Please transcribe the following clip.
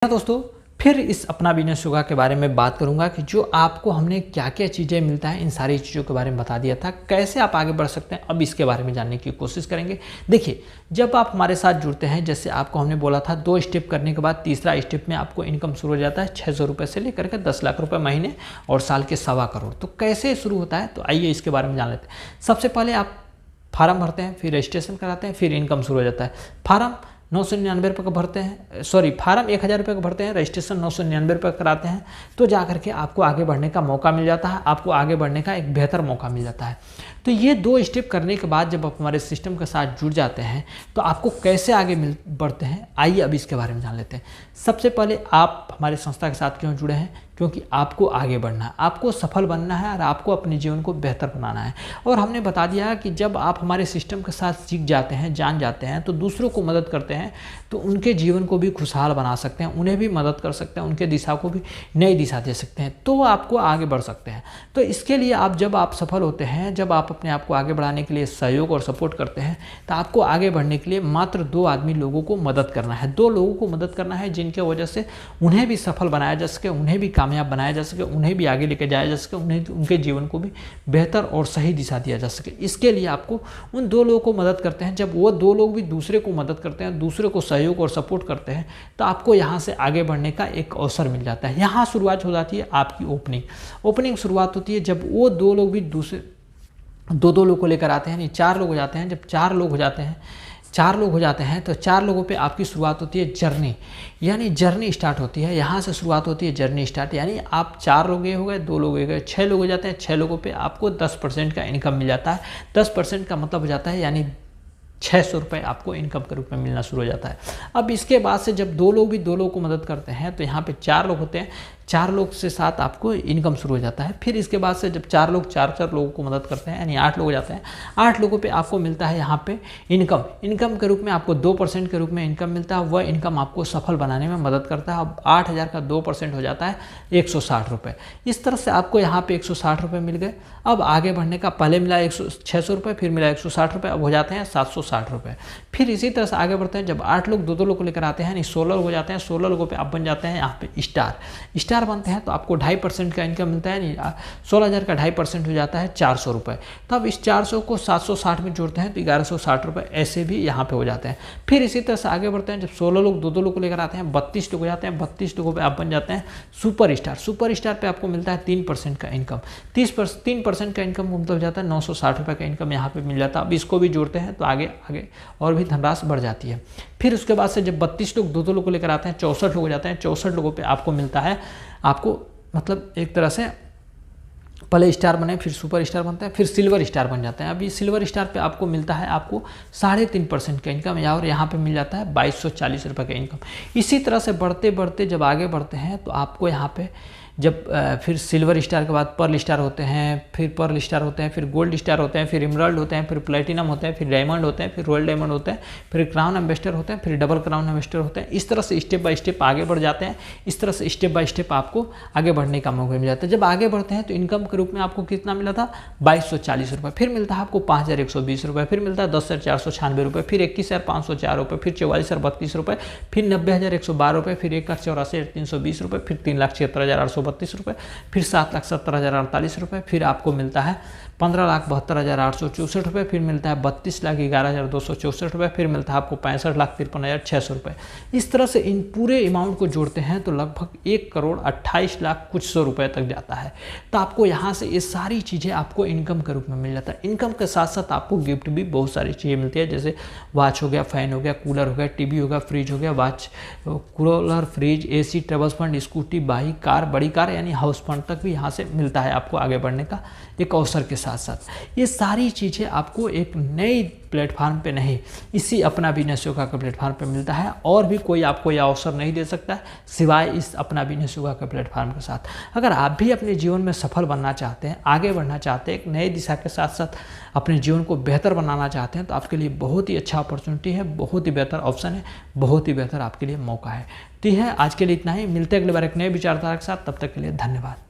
दोस्तों फिर इस अपना बिजनेस योगा के बारे में बात करूंगा कि जो आपको हमने क्या क्या चीज़ें मिलता है, इन सारी चीज़ों के बारे में बता दिया था, कैसे आप आगे बढ़ सकते हैं। अब इसके बारे में जानने की कोशिश करेंगे। देखिए, जब आप हमारे साथ जुड़ते हैं, जैसे आपको हमने बोला था 2 स्टेप करने के बाद तीसरा स्टेप में आपको इनकम शुरू हो जाता है 600 रुपये से लेकर के 10 लाख रुपये महीने और साल के 1.25 करोड़। तो कैसे शुरू होता है, तो आइए इसके बारे में जान लेते हैं। सबसे पहले आप फार्म भरते हैं, फिर रजिस्ट्रेशन कराते हैं, फिर इनकम शुरू हो जाता है। फार्म 999 रुपये का भरते हैं, फार्म 1000 रुपये का भरते हैं, रजिस्ट्रेशन 999 रुपये कराते हैं, तो जा करके आपको आगे बढ़ने का मौका मिल जाता है, आपको आगे बढ़ने का एक बेहतर मौका मिल जाता है। तो ये 2 स्टेप करने के बाद जब आप हमारे सिस्टम के साथ जुड़ जाते हैं तो आपको कैसे आगे बढ़ते हैं, आइए अब इसके बारे में जान लेते हैं। सबसे पहले आप हमारे संस्था के साथ क्यों जुड़े हैं? क्योंकि आपको आगे बढ़ना है, आपको सफल बनना है और आपको अपने जीवन को बेहतर बनाना है। और हमने बता दिया कि जब आप हमारे सिस्टम के साथ सीख जाते हैं, जान जाते हैं, तो दूसरों को मदद करते हैं, तो उनके जीवन को भी खुशहाल बना सकते हैं, उन्हें भी मदद कर सकते हैं, उनके दिशा को भी नई दिशा दे सकते हैं, तो आपको आगे बढ़ सकते हैं। तो इसके लिए जब आप सफल होते हैं, जब आप अपने आप को आगे बढ़ाने के लिए सहयोग और सपोर्ट करते हैं, तो आपको आगे बढ़ने के लिए मात्र 2 लोगों को मदद करना है। 2 लोगों को मदद करना है जिनके वजह से उन्हें भी सफल बनाया जा सके, उन्हें भी कामयाब बनाया जा सके, उन्हें भी आगे लेके जाया जा सके, उन्हें उनके जीवन को भी बेहतर और सही दिशा दिया जा सके। इसके लिए आपको उन 2 लोगों को मदद करते हैं। जब वो 2 लोग भी दूसरे को मदद करते हैं, दूसरे को सहयोग और सपोर्ट करते हैं, तो आपको यहाँ से आगे बढ़ने का एक अवसर मिल जाता है। यहाँ शुरुआत हो जाती है आपकी ओपनिंग शुरुआत होती है जब वो 2 लोग भी दूसरे 2 लोग को लेकर आते हैं, यानी 4 लोग हो जाते हैं। जब 4 लोग हो जाते हैं तो 4 लोगों पे आपकी शुरुआत होती है जर्नी, यानी जर्नी स्टार्ट होती है। यहाँ से शुरुआत होती है जर्नी स्टार्ट, यानी आप 4 लोग ये हो गए, 2 लोग ये गए, 6 लोग हो जाते हैं। 6 लोगों पे आपको 10% का इनकम मिल जाता है। 10% का मतलब हो जाता है यानी 600 रुपये आपको इनकम के रूप में मिलना शुरू हो जाता है। अब इसके बाद से जब 2 लोग भी 2 लोग को मदद करते हैं, तो यहाँ पे 4 लोग होते हैं। 4 लोग से साथ आपको इनकम शुरू हो जाता है। फिर इसके बाद से जब 4 लोग 4 लोगों को मदद करते हैं, यानी 8 लोग हो जाते हैं। 8 लोगों पे आपको मिलता है यहाँ पे इनकम के रूप में आपको 2% के रूप में इनकम मिलता है। वह इनकम आपको सफल बनाने में मदद करता है। अब 8000 का 2% हो जाता है 160 रुपये। इस तरह से आपको यहाँ पे 160 रुपये मिल गए। अब आगे बढ़ने का पहले मिला 600 रुपये, फिर मिला 160 रुपये, अब हो जाते हैं 760 रुपये। फिर इसी तरह से आगे बढ़ते हैं। जब 8 लोग 2 लोग को लेकर आते हैं, यानी 16 लोग हो जाते हैं। 16 लोगों पे आप बन जाते हैं यहाँ पे स्टार बनते हैं, तो आपको 2.5% का इनकम मिलता है, यानी 16000 का 2.5% हो जाता है 400 रुपये। तब इस 400 को 760 में जोड़ते हैं तो 1160 रुपये ऐसे भी यहाँ पे हो जाते हैं। फिर इसी तरह से आगे बढ़ते हैं। जब 16 लोग 2 लोग को लेकर आते हैं, 32 लोग हो जाते हैं। 32 लोगों पे आप बन जाते हैं सुपर स्टार पे आपको मिलता है 3% का इनकम। 3% का इनकम मतलब हो जाता है 960 रुपये का इनकम यहाँ पे मिल जाता है। अब इसको भी जोड़ते हैं तो आगे और भी धनराशि बढ़ जाती है। फिर उसके बाद से जब 32 लोग 2 लोग को लेकर आते हैं, 64 लोग हो जाते हैं। 64 लोगों पे आपको मिलता है, आपको मतलब एक तरह से पहले स्टार बने, फिर सुपर स्टार बनते हैं, फिर सिल्वर स्टार बन जाते हैं। अभी सिल्वर स्टार पे आपको मिलता है आपको 3.5% का इनकम, और यहाँ पे मिल जाता है 2240 रुपये का इनकम। इसी तरह से बढ़ते बढ़ते जब आगे बढ़ते हैं तो आपको यहाँ पे जब फिर सिल्वर स्टार के बाद पर्ल स्टार होते हैं, फिर पर्ल स्टार होते हैं, फिर गोल्ड स्टार होते हैं, फिर इमराल्ड होते हैं, फिर प्लेटिनम होते हैं, फिर डायमंड होते हैं, फिर रॉयल डायमंड होते हैं, फिर क्राउन एम्बेसडर होते हैं, फिर डबल क्राउन एम्बेसडर होते हैं। इस तरह से स्टेप बाय स्टेप आगे बढ़ जाते हैं। इस तरह से स्टेप बाय स्टेप आपको आगे बढ़ने का मौका मिल जाता है। जब आगे बढ़ते हैं तो इनकम के रूप में आपको कितना मिला था? 2240 रुपये। फिर मिलता है आपको 5120 रुपये, फिर मिलता है 10,496 रुपये, फिर 21,504 रुपये, फिर 44,032 रुपये, फिर 90,112 रुपये, फिर 1,84,320 रुपये, फिर 3,76,832 रुपये, फिर 7,70,048 रुपये, फिर आपको मिलता है 15,72,864 रुपये, फिर मिलता है 32,11,264 रुपये, फिर मिलता है आपको 65,53,600 रुपये। इस तरह से इन पूरे अमाउंट को जोड़ते हैं तो लगभग 1,28,00,000 कुछ सौ रुपये तक जाता है। तो आपको यहाँ से ये सारी चीज़ें आपको इनकम के रूप में मिल जाता है। इनकम के साथ साथ आपको गिफ्ट भी बहुत सारी चीज़ें मिलती है, जैसे वॉच हो गया, फैन हो गया, कूलर हो गया, टीवी हो गया, फ्रिज हो गया, watch, cooler, fridge, AC, travels fund, scooty, bike, car, बड़ी कार यानी हाउस फंड तक भी यहाँ से मिलता है आपको आगे बढ़ने का एक अवसर के साथ साथ। ये सारी चीज़ें आपको एक नई प्लेटफार्म पे नहीं, इसी अपना बिजनेस योगा के प्लेटफार्म पे मिलता है। और भी कोई आपको यह अवसर नहीं दे सकता है सिवाय इस अपना बिजनेस योगा के प्लेटफार्म के साथ। अगर आप भी अपने जीवन में सफल बनना चाहते हैं, आगे बढ़ना चाहते हैं, एक नई दिशा के साथ साथ अपने जीवन को बेहतर बनाना चाहते हैं, तो आपके लिए बहुत ही अच्छा अपॉर्चुनिटी है, बहुत ही बेहतर ऑप्शन है, बहुत ही बेहतर आपके लिए मौका है। तो यह आज के लिए इतना ही। मिलते हैं अगले बार एक नए विचारधारा के साथ। तब तक के लिए धन्यवाद।